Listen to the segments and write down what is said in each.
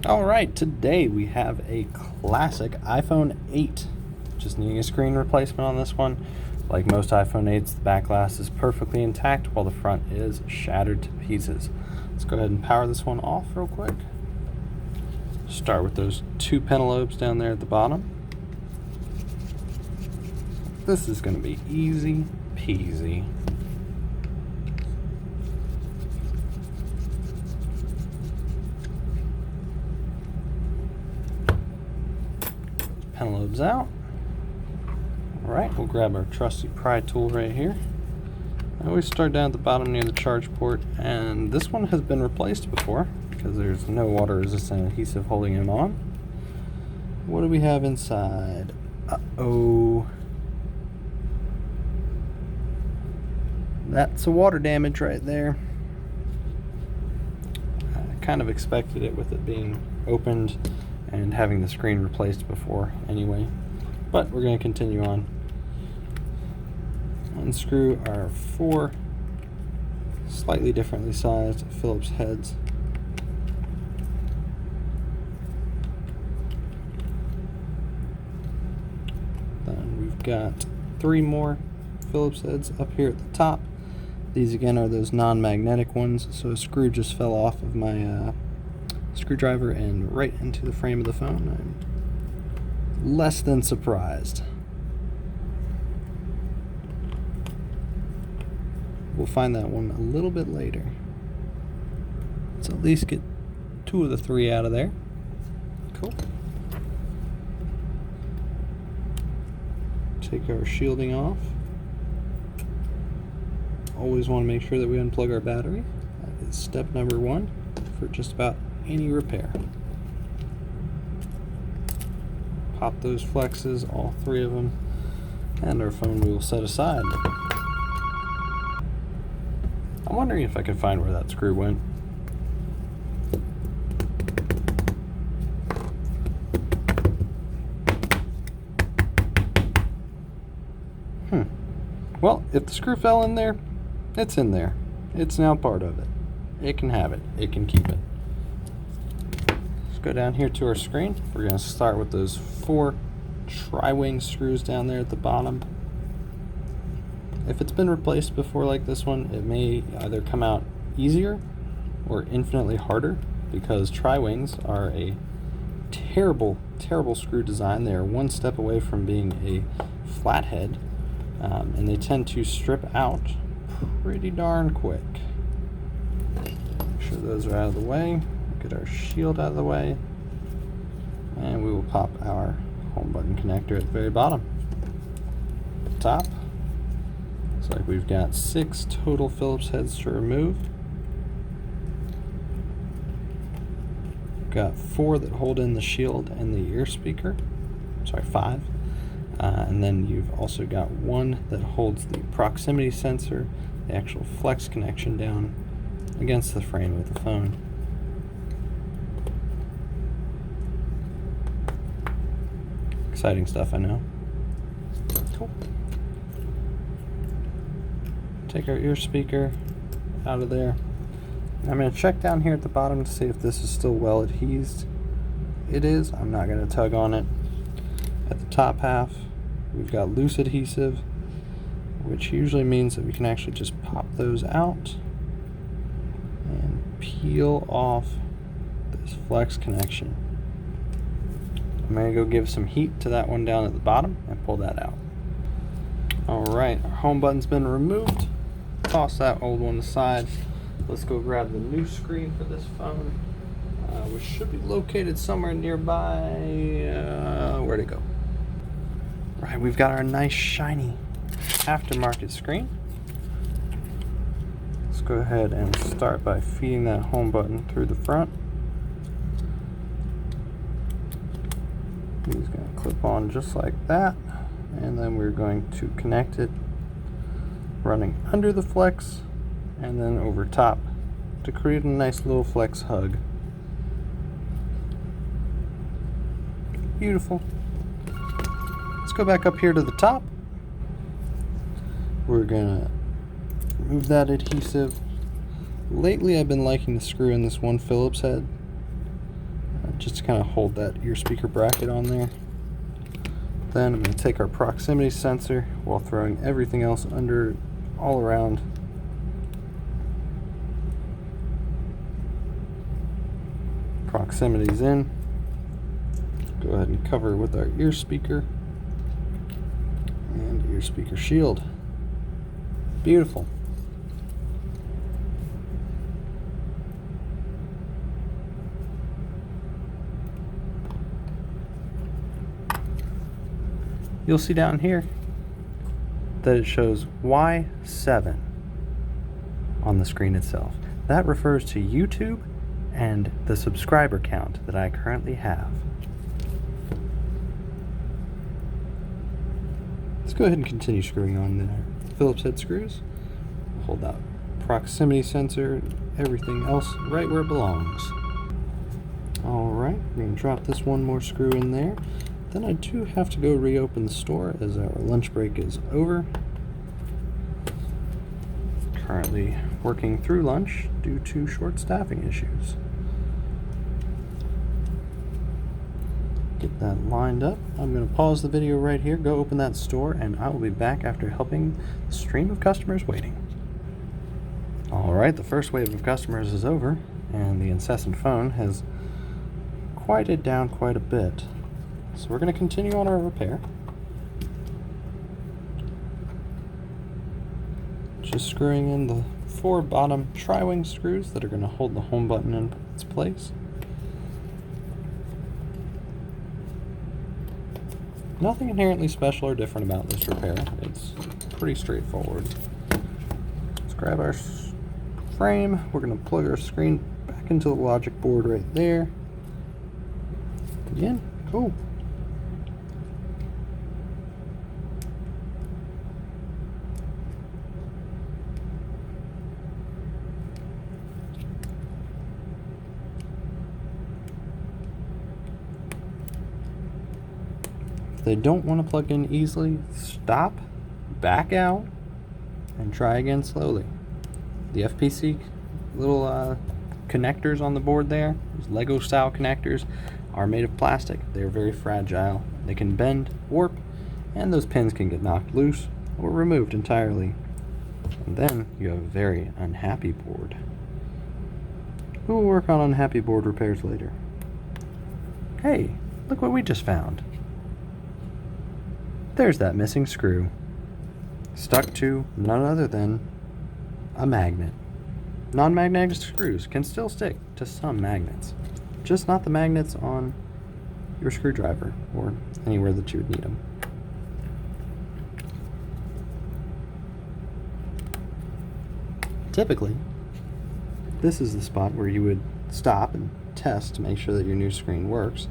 Alright, today we have a classic iPhone 8. Just needing a screen replacement on this one. Like most iPhone 8s, the back glass is perfectly intact while the front is shattered to pieces. Let's go ahead and power this one off real quick. Start with those two pentalobes down there at the bottom. This is going to be easy peasy. Pentalobes out. Alright, we'll grab our trusty pry tool right here. I always start down at the bottom near the charge port, and this one has been replaced before because there's no water resistant adhesive holding him on. What do we have inside? Uh-oh. That's a water damage right there. I kind of expected it with it being opened and having the screen replaced before anyway, but we're going to continue on. Unscrew our four slightly differently sized Phillips heads. Then we've got three more Phillips heads up here at the top. These again are those non-magnetic ones, so a screw just fell off of my screwdriver and right into the frame of the phone. I'm less than surprised. We'll find that one a little bit later. Let's at least get two of the three out of there. Cool. Take our shielding off. Always want to make sure that we unplug our battery. That is step number one for just about any repair. Pop those flexes, all three of them, and our phone we will set aside. I'm wondering if I can find where that screw went. Well, if the screw fell in there, it's in there. It's now part of it. It can have it. It can keep it. Let's go down here to our screen. We're going to start with those four tri-wing screws down there at the bottom. If it's been replaced before like this one, it may either come out easier or infinitely harder, because tri-wings are a terrible, terrible screw design. They are one step away from being a flathead, and they tend to strip out pretty darn quick. Make sure those are out of the way. Get our shield out of the way, and we will pop our home button connector at the very bottom. Top. Looks like we've got 6 total Phillips heads to remove. We've got 4 that hold in the shield and the ear speaker. Sorry, 5. And then you've also got 1 that holds the proximity sensor, the actual flex connection down against the frame of the phone. Exciting stuff, I know. Cool. Take our ear speaker out of there. I'm going to check down here at the bottom to see if this is still well adhesed. It is. I'm not going to tug on it. At the top half, we've got loose adhesive, which usually means that we can actually just pop those out and peel off this flex connection. I'm going to go give some heat to that one down at the bottom and pull that out. Alright, our home button's been removed. Toss that old one aside. Let's go grab the new screen for this phone, which should be located somewhere nearby. Where'd it go? Right, we've got our nice shiny aftermarket screen. Let's go ahead and start by feeding that home button through the front. He's going to clip on just like that, and then we're going to connect it running under the flex and then over top to create a nice little flex hug. Beautiful. Let's go back up here to the top. We're gonna remove that adhesive. Lately I've been liking the screw in this one Phillips head just to kind of hold that ear speaker bracket on there. Then I'm going to take our proximity sensor while throwing everything else under all around. Proximity's in. Go ahead and cover with our ear speaker and ear speaker shield. Beautiful. You'll see down here that it shows Y7 on the screen itself. That refers to YouTube and the subscriber count that I currently have. Let's go ahead and continue screwing on the Phillips head screws. Hold that proximity sensor, everything else right where it belongs. Alright, we're going to drop this one more screw in there. Then I do have to go reopen the store as our lunch break is over. Currently working through lunch due to short staffing issues. Get that lined up. I'm going to pause the video right here, go open that store, and I will be back after helping the stream of customers waiting. Alright, the first wave of customers is over, and the incessant phone has quieted down quite a bit. So we're going to continue on our repair. Just screwing in the 4 bottom tri-wing screws that are going to hold the home button in its place. Nothing inherently special or different about this repair. It's pretty straightforward. Let's grab our frame. We're going to plug our screen back into the logic board right there. Again, cool. If they don't want to plug in easily, stop, back out, and try again slowly. The FPC little connectors on the board there, those Lego style connectors, are made of plastic. They're very fragile. They can bend, warp, and those pins can get knocked loose or removed entirely. And then you have a very unhappy board. We will work on unhappy board repairs later. Hey, look what we just found. There's that missing screw, stuck to none other than a magnet. Non-magnetic screws can still stick to some magnets, just not the magnets on your screwdriver or anywhere that you would need them. Typically, this is the spot where you would stop and test to make sure that your new screen works.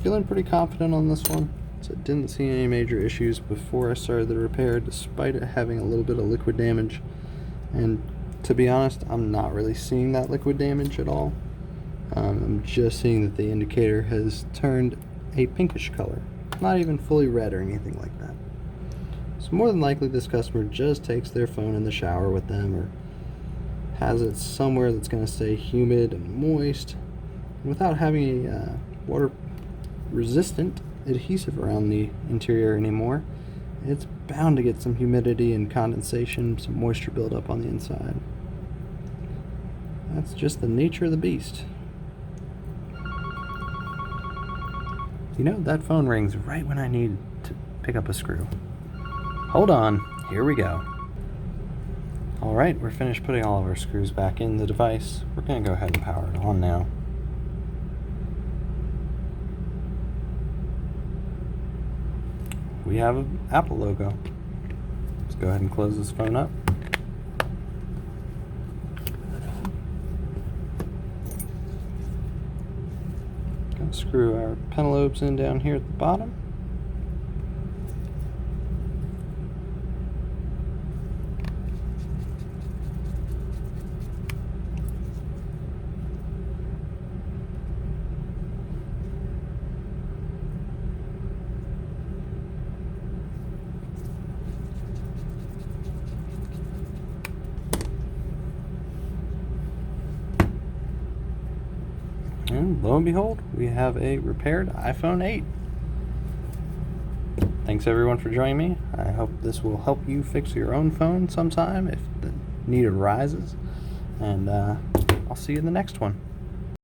Feeling pretty confident on this one. So I didn't see any major issues before I started the repair, despite it having a little bit of liquid damage. And to be honest, I'm not really seeing that liquid damage at all. I'm just seeing that the indicator has turned a pinkish color, not even fully red or anything like that. So more than likely this customer just takes their phone in the shower with them, or has it somewhere that's going to stay humid and moist, and without having a water resistant adhesive around the interior anymore, it's bound to get some humidity and condensation, some moisture buildup on the inside. That's just the nature of the beast. You know, that phone rings right when I need to pick up a screw. Hold on, here we go. Alright, we're finished putting all of our screws back in the device. We're going to go ahead and power it on now. We have an Apple logo. Let's go ahead and close this phone up. Gonna screw our pentalobes in down here at the bottom. And lo and behold, we have a repaired iPhone 8. Thanks everyone for joining me. I hope this will help you fix your own phone sometime if the need arises. And I'll see you in the next one.